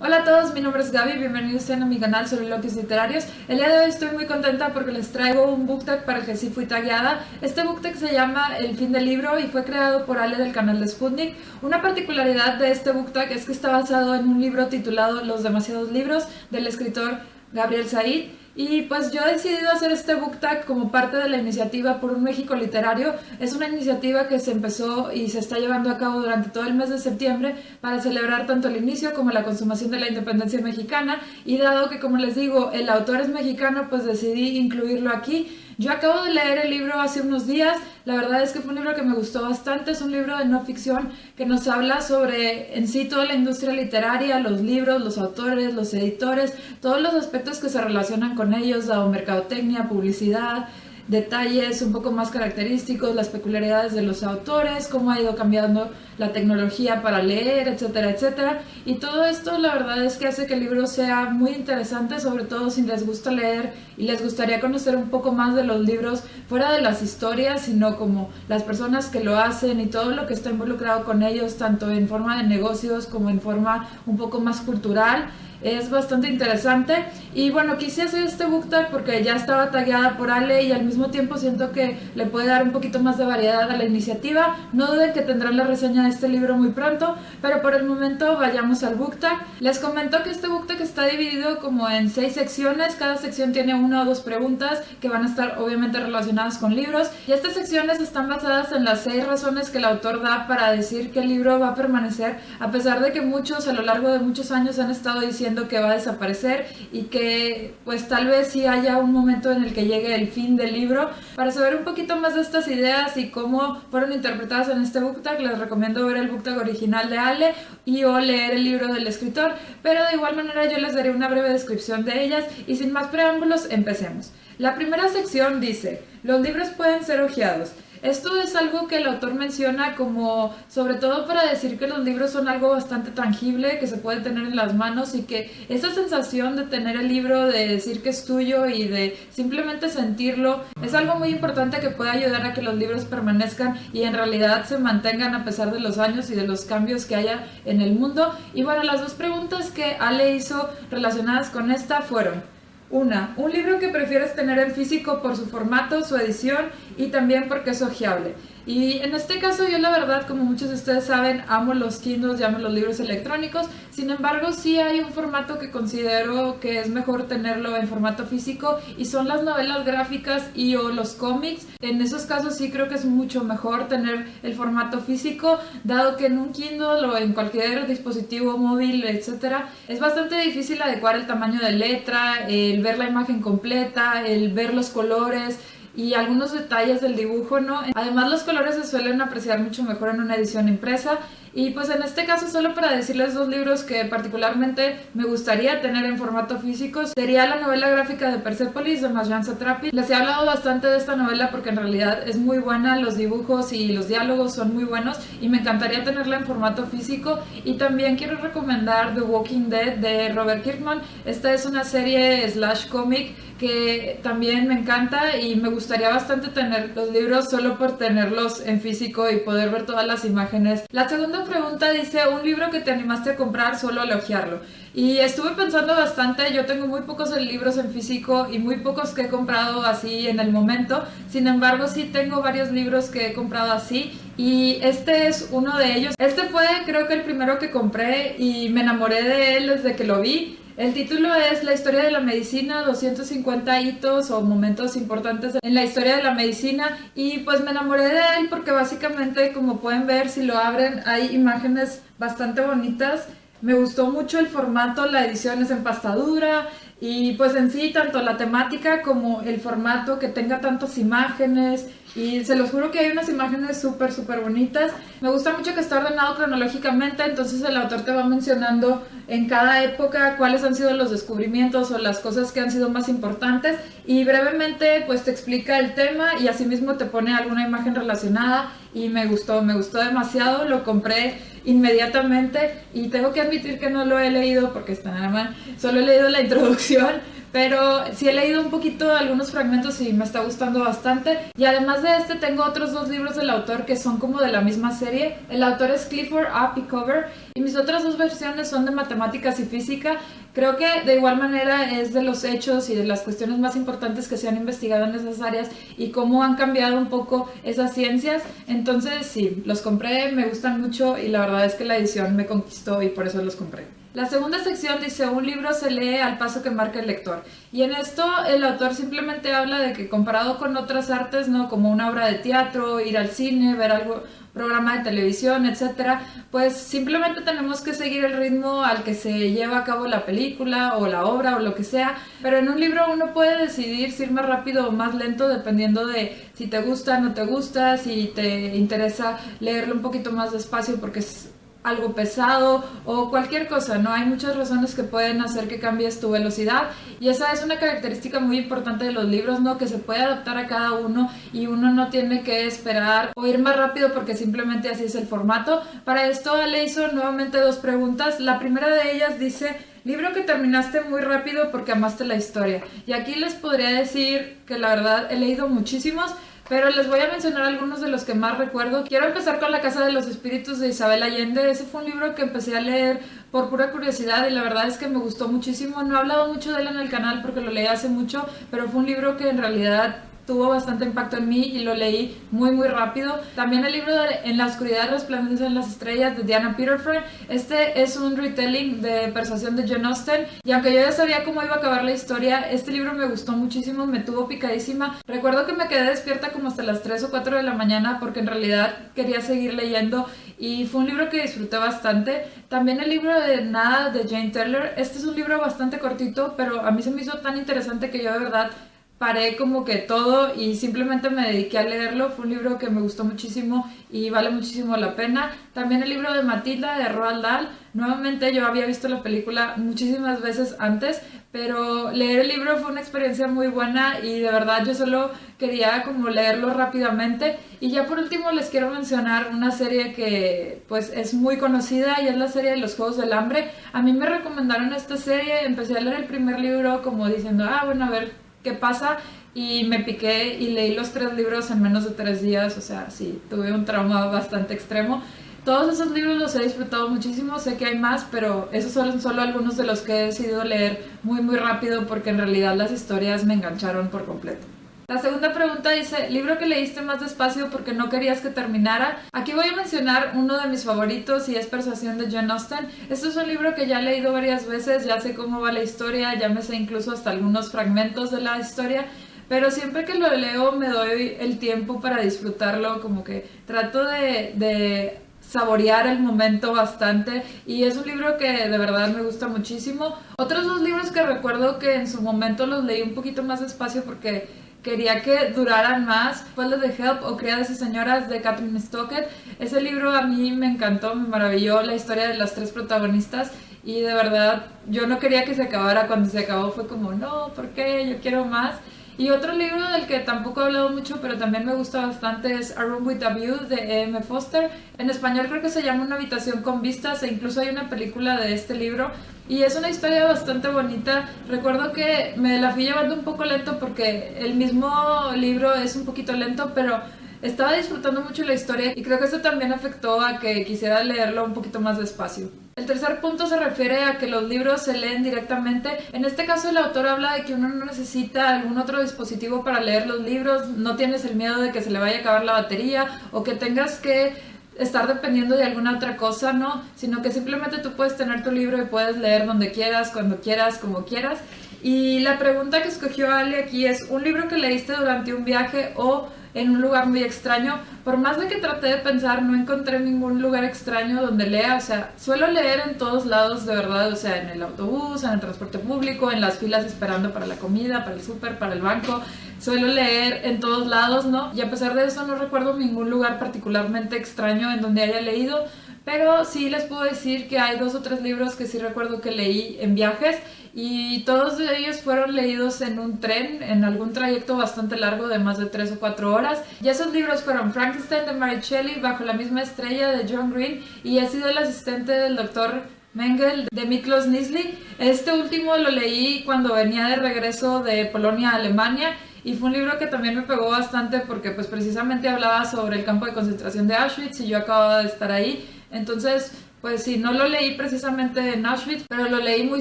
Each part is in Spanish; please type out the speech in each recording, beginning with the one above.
Hola a todos, mi nombre es Gaby, bienvenidos sean a mi canal sobre loquis literarios. El día de hoy estoy muy contenta porque les traigo un book tag para el que sí fui tagueada. Este book tag se llama El fin del libro y fue creado por Ale del canal de Sputnik. Una particularidad de este book tag es que está basado en un libro titulado Los demasiados libros del escritor Gabriel Said. Y pues yo he decidido hacer este book tag como parte de la iniciativa por un México literario. Es una iniciativa que se empezó y se está llevando a cabo durante todo el mes de septiembre para celebrar tanto el inicio como la consumación de la independencia mexicana. Y dado que, como les digo, el autor es mexicano, pues decidí incluirlo aquí. Yo acabo de leer el libro hace unos días, la verdad es que fue un libro que me gustó bastante, es un libro de no ficción que nos habla sobre en sí toda la industria literaria, los libros, los autores, los editores, todos los aspectos que se relacionan con ellos, dado mercadotecnia, publicidad, detalles un poco más característicos, las peculiaridades de los autores, cómo ha ido cambiando la tecnología para leer, etcétera, etcétera. Y todo esto la verdad es que hace que el libro sea muy interesante, sobre todo si les gusta leer y les gustaría conocer un poco más de los libros fuera de las historias, sino como las personas que lo hacen y todo lo que está involucrado con ellos, tanto en forma de negocios como en forma un poco más cultural. Es bastante interesante y bueno, quise hacer este book tag porque ya estaba tagueada por Ale y al mismo tiempo siento que le puede dar un poquito más de variedad a la iniciativa. No duden que tendrán la reseña de este libro muy pronto, pero por el momento vayamos al book tag. Les comento que este book tag está dividido como en 6 secciones, cada sección tiene 1 o 2 preguntas que van a estar obviamente relacionadas con libros y estas secciones están basadas en las 6 razones que el autor da para decir que el libro va a permanecer a pesar de que muchos a lo largo de muchos años han estado diciendo que va a desaparecer y que pues tal vez sí haya un momento en el que llegue el fin del libro. Para saber un poquito más de estas ideas y cómo fueron interpretadas en este book tag, les recomiendo ver el book tag original de Ale y o leer el libro del escritor, pero de igual manera yo les daré una breve descripción de ellas y sin más preámbulos empecemos. La primera sección dice: los libros pueden ser hojeados. Esto es algo que el autor menciona como sobre todo para decir que los libros son algo bastante tangible que se puede tener en las manos y que esa sensación de tener el libro, de decir que es tuyo y de simplemente sentirlo, es algo muy importante que puede ayudar a que los libros permanezcan y en realidad se mantengan a pesar de los años y de los cambios que haya en el mundo. Y bueno, las 2 preguntas que Ale hizo relacionadas con esta fueron: un libro que prefieres tener en físico por su formato, su edición y también porque es hojeable. Y en este caso yo la verdad, como muchos de ustedes saben, amo los Kindles, amo los libros electrónicos. Sin embargo, sí hay un formato que considero que es mejor tenerlo en formato físico y son las novelas gráficas y o los cómics. En esos casos sí creo que es mucho mejor tener el formato físico, dado que en un Kindle o en cualquier dispositivo móvil, etcétera, es bastante difícil adecuar el tamaño de letra, el ver la imagen completa, el ver los colores y algunos detalles del dibujo, ¿no? Además, los colores se suelen apreciar mucho mejor en una edición impresa. Y pues en este caso, solo para decirles 2 libros que particularmente me gustaría tener en formato físico, sería la novela gráfica de Persepolis de Marjane Satrapi. Les he hablado bastante de esta novela porque en realidad es muy buena, los dibujos y los diálogos son muy buenos y me encantaría tenerla en formato físico. Y también quiero recomendar The Walking Dead de Robert Kirkman. Esta es una serie / cómic que también me encanta y me gustaría bastante tener los libros solo por tenerlos en físico y poder ver todas las imágenes. La segunda pregunta dice: un libro que te animaste a comprar solo al hojearlo. Y estuve pensando bastante, yo tengo muy pocos libros en físico y muy pocos que he comprado así en el momento. Sin embargo, sí tengo varios libros que he comprado así y este es uno de ellos. Este fue creo que el primero que compré y me enamoré de él desde que lo vi. El título es La historia de la medicina, 250 hitos o momentos importantes en la historia de la medicina y pues me enamoré de él porque básicamente, como pueden ver si lo abren, hay imágenes bastante bonitas. Me gustó mucho el formato, la edición es en pasta dura y pues en sí tanto la temática como el formato, que tenga tantas imágenes y se los juro que hay unas imágenes súper bonitas. Me gusta mucho que está ordenado cronológicamente, entonces el autor te va mencionando en cada época cuáles han sido los descubrimientos o las cosas que han sido más importantes y brevemente pues te explica el tema y asimismo te pone alguna imagen relacionada y me gustó demasiado, lo compré inmediatamente y tengo que admitir que no lo he leído porque está nada mal, solo he leído la introducción, pero sí he leído un poquito algunos fragmentos y me está gustando bastante. Y además de este tengo otros 2 libros del autor que son como de la misma serie. El autor es Clifford A. Pickover y mis otras 2 versiones son de matemáticas y física. Creo que de igual manera es de los hechos y de las cuestiones más importantes que se han investigado en esas áreas y cómo han cambiado un poco esas ciencias. Entonces sí, los compré, me gustan mucho y la verdad es que la edición me conquistó y por eso los compré. La segunda sección dice: un libro se lee al paso que marca el lector. Y en esto el autor simplemente habla de que comparado con otras artes, ¿no? Como una obra de teatro, ir al cine, ver algo, programa de televisión, etcétera, pues simplemente tenemos que seguir el ritmo al que se lleva a cabo la película o la obra o lo que sea, pero en un libro uno puede decidir si ir más rápido o más lento dependiendo de si te gusta, no te gusta, si te interesa leerlo un poquito más despacio porque es algo pesado o cualquier cosa, ¿no? Hay muchas razones que pueden hacer que cambies tu velocidad y esa es una característica muy importante de los libros, ¿no? Que se puede adaptar a cada uno y uno no tiene que esperar o ir más rápido porque simplemente así es el formato. Para esto le hizo nuevamente 2 preguntas. La primera de ellas dice: libro que terminaste muy rápido porque amaste la historia. Y aquí les podría decir que la verdad he leído muchísimos, pero les voy a mencionar algunos de los que más recuerdo. Quiero empezar con La Casa de los Espíritus de Isabel Allende. Ese fue un libro que empecé a leer por pura curiosidad y la verdad es que me gustó muchísimo. No he hablado mucho de él en el canal porque lo leí hace mucho, pero fue un libro que en realidad tuvo bastante impacto en mí y lo leí muy muy rápido. También el libro de En la oscuridad resplandecen las estrellas de Diana Peterford. Este es un retelling de Persuasión de Jane Austen y aunque yo ya sabía cómo iba a acabar la historia, este libro me gustó muchísimo, me tuvo picadísima. Recuerdo que me quedé despierta como hasta las 3 o 4 de la mañana porque en realidad quería seguir leyendo y fue un libro que disfruté bastante. También el libro de Nada de Jane Taylor. Este es un libro bastante cortito, pero a mí se me hizo tan interesante que yo de verdad paré como que todo y simplemente me dediqué a leerlo. Fue un libro que me gustó muchísimo y vale muchísimo la pena. También el libro de Matilda de Roald Dahl. Nuevamente yo había visto la película muchísimas veces antes, pero leer el libro fue una experiencia muy buena y de verdad yo solo quería como leerlo rápidamente. Y ya por último les quiero mencionar una serie que pues es muy conocida y es la serie de los Juegos del Hambre. A mí me recomendaron esta serie, empecé a leer el primer libro como diciendo, bueno, a ver qué pasa, y me piqué y leí los 3 libros en menos de 3 días, o sea, sí, tuve un trauma bastante extremo. Todos esos libros los he disfrutado muchísimo, sé que hay más, pero esos son solo algunos de los que he decidido leer muy muy rápido porque en realidad las historias me engancharon por completo. La segunda pregunta dice: libro que leíste más despacio porque no querías que terminara. Aquí voy a mencionar uno de mis favoritos y es Persuasión de Jane Austen. Este es un libro que ya he leído varias veces, ya sé cómo va la historia, ya me sé incluso hasta algunos fragmentos de la historia, pero siempre que lo leo me doy el tiempo para disfrutarlo, como que trato de saborear el momento bastante y es un libro que de verdad me gusta muchísimo. Otros 2 libros que recuerdo que en su momento los leí un poquito más despacio porque quería que duraran más fue el de The Help o Criadas y Señoras de Kathryn Stockett. Ese libro a mí me encantó, me maravilló la historia de las 3 protagonistas y de verdad yo no quería que se acabara. Cuando se acabó fue como no, ¿por qué? Yo quiero más. Y otro libro del que tampoco he hablado mucho, pero también me gusta bastante, es A Room with a View de E.M. Forster. En español creo que se llama Una habitación con vistas e incluso hay una película de este libro. Y es una historia bastante bonita. Recuerdo que me la fui llevando un poco lento porque el mismo libro es un poquito lento, pero estaba disfrutando mucho la historia y creo que eso también afectó a que quisiera leerlo un poquito más despacio. El tercer punto se refiere a que los libros se leen directamente. En este caso el autor habla de que uno no necesita algún otro dispositivo para leer los libros, no tienes el miedo de que se le vaya a acabar la batería o que tengas que estar dependiendo de alguna otra cosa, ¿no? Sino que simplemente tú puedes tener tu libro y puedes leer donde quieras, cuando quieras, como quieras. Y la pregunta que escogió Ale aquí es: ¿un libro que leíste durante un viaje o en un lugar muy extraño? Por más de que traté de pensar, no encontré ningún lugar extraño donde lea. O sea, suelo leer en todos lados, de verdad. O sea, en el autobús, en el transporte público, en las filas esperando para la comida, para el súper, para el banco. Suelo leer en todos lados, ¿no? Y a pesar de eso no recuerdo ningún lugar particularmente extraño en donde haya leído. Pero sí les puedo decir que hay 2 o 3 libros que sí recuerdo que leí en viajes y todos ellos fueron leídos en un tren, en algún trayecto bastante largo de más de 3 o 4 horas. Y esos libros fueron Frankenstein de Mary Shelley, Bajo la misma estrella de John Green, y he sido el asistente del doctor Mengel de Miklos Nisli. Este último lo leí cuando venía de regreso de Polonia a Alemania y fue un libro que también me pegó bastante porque pues precisamente hablaba sobre el campo de concentración de Auschwitz y yo acababa de estar ahí. Entonces, pues sí, no lo leí precisamente en Auschwitz, pero lo leí muy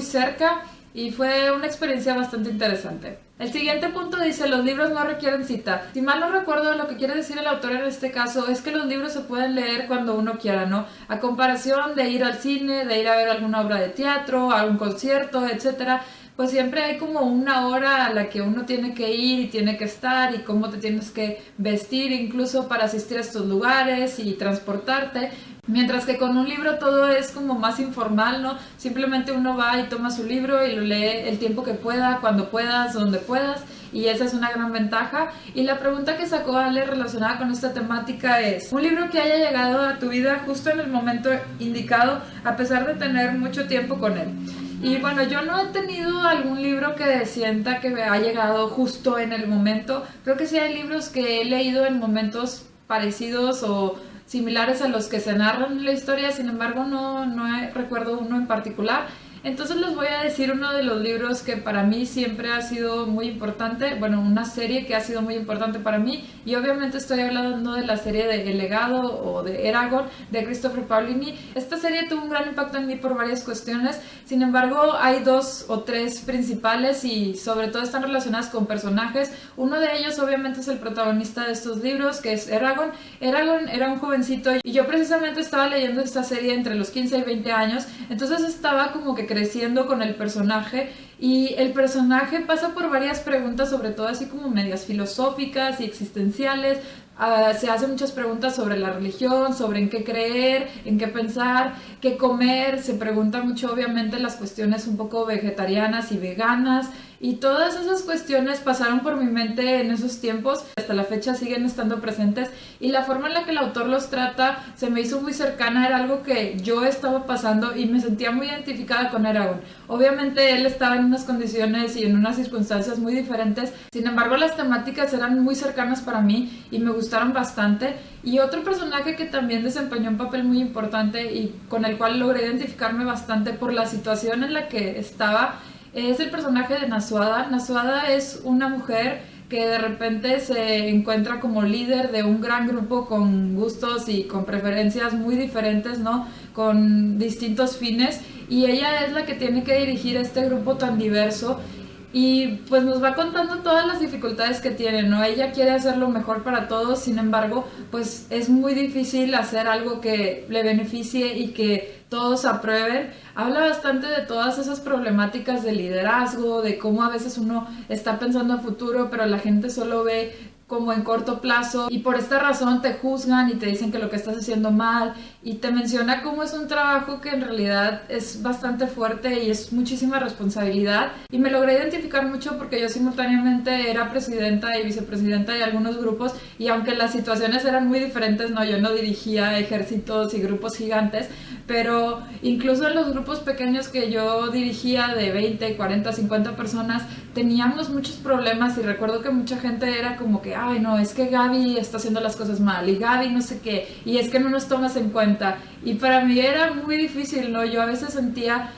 cerca y fue una experiencia bastante interesante. El siguiente punto dice, los libros no requieren cita. Si mal no recuerdo, lo que quiere decir el autor en este caso es que los libros se pueden leer cuando uno quiera, ¿no? A comparación de ir al cine, de ir a ver alguna obra de teatro, a un concierto, etcétera, pues siempre hay como una hora a la que uno tiene que ir y tiene que estar y cómo te tienes que vestir incluso para asistir a estos lugares y transportarte. Mientras que con un libro todo es como más informal, ¿no? Simplemente uno va y toma su libro y lo lee el tiempo que pueda, cuando puedas, donde puedas, y esa es una gran ventaja. Y la pregunta que sacó Ale relacionada con esta temática es, un libro que haya llegado a tu vida justo en el momento indicado, a pesar de tener mucho tiempo con él. Y bueno, yo no he tenido algún libro que sienta que me ha llegado justo en el momento. Creo que sí hay libros que he leído en momentos parecidos o similares a los que se narran en la historia, sin embargo no recuerdo uno en particular. Entonces les voy a decir uno de los libros que para mí siempre ha sido muy importante, bueno, una serie que ha sido muy importante para mí, y obviamente estoy hablando de la serie de El Legado o de Eragon de Christopher Paolini. Esta serie tuvo un gran impacto en mí por varias cuestiones, sin embargo hay dos o tres principales y sobre todo están relacionadas con personajes. Uno de ellos obviamente es el protagonista de estos libros, que es Eragon. Eragon era un jovencito y yo precisamente estaba leyendo esta serie entre los 15 y 20 años, entonces estaba como que creciendo con el personaje y el personaje pasa por varias preguntas, sobre todo así como medias filosóficas y existenciales. Se hace muchas preguntas sobre la religión, sobre en qué creer, en qué pensar, qué comer. Se pregunta mucho obviamente las cuestiones un poco vegetarianas y veganas, y todas esas cuestiones pasaron por mi mente en esos tiempos, hasta la fecha siguen estando presentes, y la forma en la que el autor los trata se me hizo muy cercana, era algo que yo estaba pasando y me sentía muy identificada con Eragon. Obviamente él estaba en unas condiciones y en unas circunstancias muy diferentes, sin embargo las temáticas eran muy cercanas para mí y me gustaron bastante. Y otro personaje que también desempeñó un papel muy importante y con el cual logré identificarme bastante por la situación en la que estaba es el personaje de Nasuada. Nasuada es una mujer que de repente se encuentra como líder de un gran grupo con gustos y con preferencias muy diferentes, ¿no? Con distintos fines, y ella es la que tiene que dirigir este grupo tan diverso. Y pues nos va contando todas las dificultades que tiene, ¿no? Ella quiere hacer lo mejor para todos, sin embargo, pues es muy difícil hacer algo que le beneficie y que todos aprueben. Habla bastante de todas esas problemáticas de liderazgo, de cómo a veces uno está pensando a futuro, pero la gente solo ve como en corto plazo y por esta razón te juzgan y te dicen que lo que estás haciendo mal, y te menciona cómo es un trabajo que en realidad es bastante fuerte y es muchísima responsabilidad. Y me logré identificar mucho porque yo simultáneamente era presidenta y vicepresidenta de algunos grupos, y aunque las situaciones eran muy diferentes, no, yo no dirigía ejércitos y grupos gigantes, pero incluso en los grupos pequeños que yo dirigía de 20, 40, 50 personas teníamos muchos problemas, y recuerdo que mucha gente era como que, ay no, es que Gaby está haciendo las cosas mal, y Gaby no sé qué, y es que no nos tomas en cuenta. Y para mí era muy difícil, ¿no? Yo a veces sentía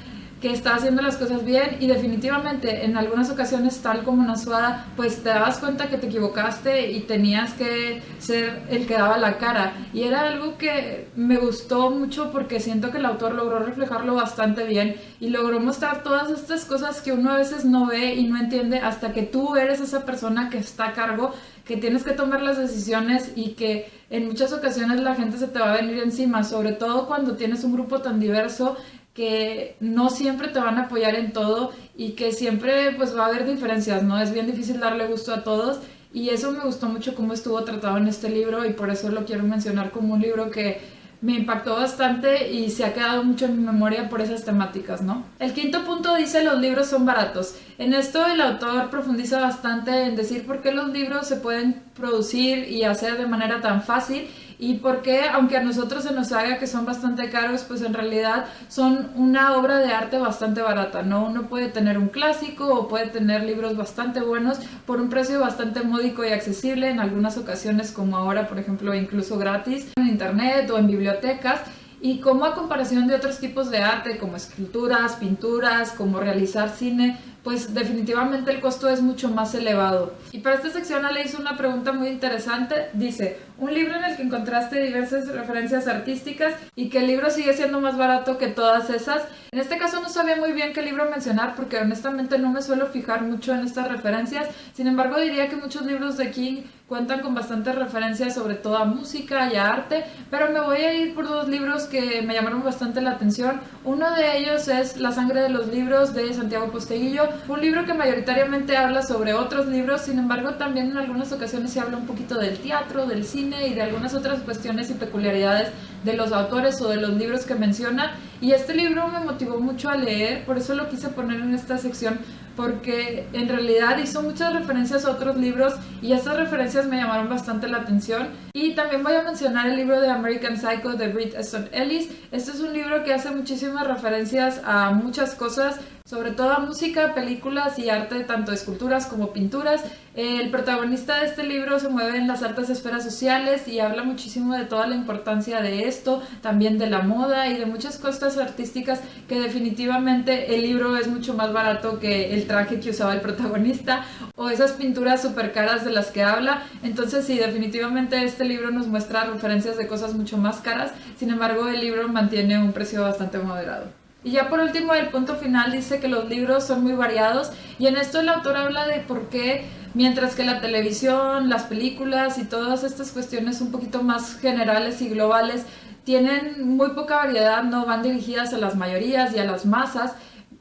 que estaba haciendo las cosas bien, y definitivamente en algunas ocasiones, tal como Nasuada, pues te dabas cuenta que te equivocaste y tenías que ser el que daba la cara, y era algo que me gustó mucho porque siento que el autor logró reflejarlo bastante bien y logró mostrar todas estas cosas que uno a veces no ve y no entiende hasta que tú eres esa persona que está a cargo, que tienes que tomar las decisiones y que en muchas ocasiones la gente se te va a venir encima, sobre todo cuando tienes un grupo tan diverso que no siempre te van a apoyar en todo y que siempre pues va a haber diferencias, ¿no? Es bien difícil darle gusto a todos, y eso me gustó mucho cómo estuvo tratado en este libro, y por eso lo quiero mencionar como un libro que me impactó bastante y se ha quedado mucho en mi memoria por esas temáticas, ¿no? El quinto punto dice: los libros son baratos. En esto el autor profundiza bastante en decir por qué los libros se pueden producir y hacer de manera tan fácil, y por qué, aunque a nosotros se nos haga que son bastante caros, pues en realidad son una obra de arte bastante barata, ¿no? Uno puede tener un clásico o puede tener libros bastante buenos por un precio bastante módico y accesible, en algunas ocasiones como ahora, por ejemplo, incluso gratis en internet o en bibliotecas. y cómo a comparación de otros tipos de arte como esculturas, pinturas, como realizar cine, pues definitivamente el costo es mucho más elevado. Y para esta sección Ale hizo una pregunta muy interesante, dice, un libro en el que encontraste diversas referencias artísticas y que el libro sigue siendo más barato que todas esas. En este caso no sabía muy bien qué libro mencionar porque honestamente no me suelo fijar mucho en estas referencias, sin embargo diría que muchos libros de King cuentan con bastantes referencias sobre todo a música y a arte, pero me voy a ir por dos libros que me llamaron bastante la atención. Uno de ellos es La sangre de los libros de Santiago Posteguillo, un libro que mayoritariamente habla sobre otros libros, sin embargo también en algunas ocasiones se habla un poquito del teatro, del cine y de algunas otras cuestiones y peculiaridades de los autores o de los libros que menciona, y este libro me motivó mucho a leer, por eso lo quise poner en esta sección, porque en realidad hizo muchas referencias a otros libros y estas referencias me llamaron bastante la atención. Y también voy a mencionar el libro de American Psycho de Bret Easton Ellis. Este es un libro que hace muchísimas referencias a muchas cosas, sobre todo a música, películas y arte, tanto esculturas como pinturas. El protagonista de este libro se mueve en las altas esferas sociales y habla muchísimo de toda la importancia de esto, también de la moda y de muchas cosas artísticas que definitivamente el libro es mucho más barato que el traje que usaba el protagonista o esas pinturas súper caras de las que habla. Entonces sí, definitivamente este libro nos muestra referencias de cosas mucho más caras, sin embargo el libro mantiene un precio bastante moderado. Y ya por último, el punto final dice que los libros son muy variados y en esto el autor habla de por qué, mientras que la televisión, las películas y todas estas cuestiones un poquito más generales y globales tienen muy poca variedad, no van dirigidas a las mayorías y a las masas,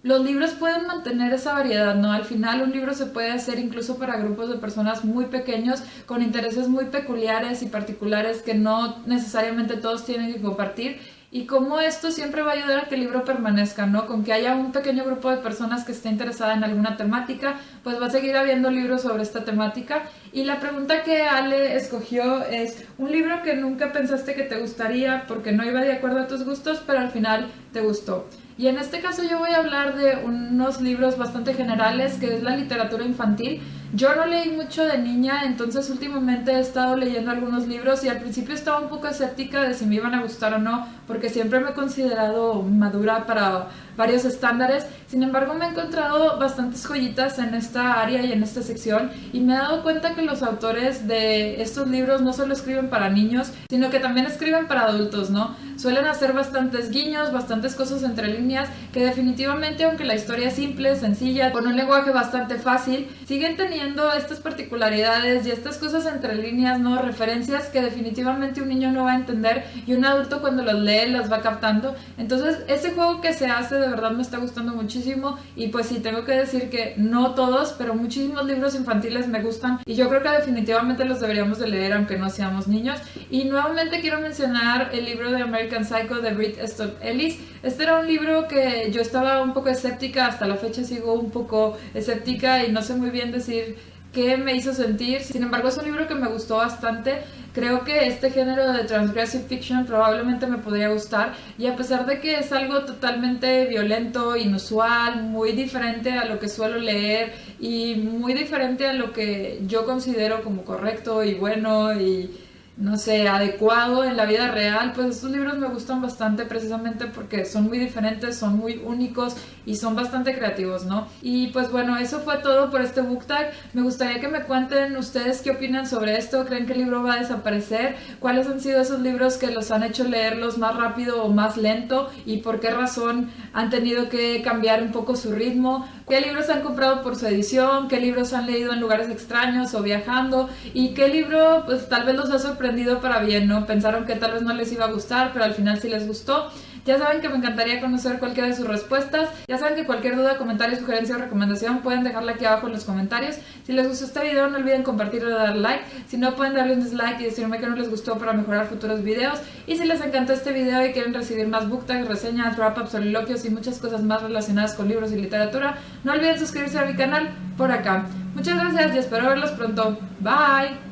los libros pueden mantener esa variedad, ¿no? Al final un libro se puede hacer incluso para grupos de personas muy pequeños con intereses muy peculiares y particulares que no necesariamente todos tienen que compartir. Y cómo esto siempre va a ayudar a que el libro permanezca, ¿no? Con que haya un pequeño grupo de personas que esté interesada en alguna temática, pues va a seguir habiendo libros sobre esta temática. Y la pregunta que Ale escogió es un libro que nunca pensaste que te gustaría porque no iba de acuerdo a tus gustos, pero al final te gustó. Y en este caso yo voy a hablar de unos libros bastante generales, que es la literatura infantil. Yo no leí mucho de niña, entonces últimamente he estado leyendo algunos libros y al principio estaba un poco escéptica de si me iban a gustar o no, porque siempre me he considerado madura para varios estándares. Sin embargo, me he encontrado bastantes joyitas en esta área y en esta sección y me he dado cuenta que los autores de estos libros no solo escriben para niños, sino que también escriben para adultos, ¿no? Suelen hacer bastantes guiños, bastantes cosas entre líneas, que definitivamente, aunque la historia es simple, sencilla, con un lenguaje bastante fácil, siguen teniendo estas particularidades y estas cosas entre líneas, ¿no? Referencias que definitivamente un niño no va a entender y un adulto cuando los lee las va captando. Entonces, ese juego que se hace de verdad me está gustando muchísimo y pues sí, tengo que decir que no todos, pero muchísimos libros infantiles me gustan y yo creo que definitivamente los deberíamos de leer aunque no seamos niños. Y nuevamente quiero mencionar el libro de American Psycho de Bret Easton Ellis. Este era un libro que yo estaba un poco escéptica, hasta la fecha sigo un poco escéptica y no sé muy bien decir qué me hizo sentir. Sin embargo, es un libro que me gustó bastante. Creo que este género de transgressive fiction probablemente me podría gustar y a pesar de que es algo totalmente violento, inusual, muy diferente a lo que suelo leer y muy diferente a lo que yo considero como correcto y bueno y no sé, adecuado en la vida real, pues estos libros me gustan bastante precisamente porque son muy diferentes, son muy únicos y son bastante creativos, ¿no? Y pues bueno, eso fue todo por este book tag. Me gustaría que me cuenten ustedes qué opinan sobre esto. ¿Creen que el libro va a desaparecer? ¿Cuáles han sido esos libros que los han hecho leerlos más rápido o más lento? ¿Y por qué razón han tenido que cambiar un poco su ritmo? ¿Qué libros han comprado por su edición? ¿Qué libros han leído en lugares extraños o viajando? ¿Y qué libro pues tal vez los ha sorprendido para bien, ¿no? Pensaron que tal vez no les iba a gustar, pero al final sí les gustó. Ya saben que me encantaría conocer cualquiera de sus respuestas. Ya saben que cualquier duda, comentario, sugerencia o recomendación pueden dejarla aquí abajo en los comentarios. Si les gustó este video no olviden compartirlo y darle like. Si no, pueden darle un dislike y decirme que no les gustó para mejorar futuros videos. Y si les encantó este video y quieren recibir más book tags, reseñas, wrap-ups, soliloquios y muchas cosas más relacionadas con libros y literatura, no olviden suscribirse a mi canal por acá. Muchas gracias y espero verlos pronto. Bye.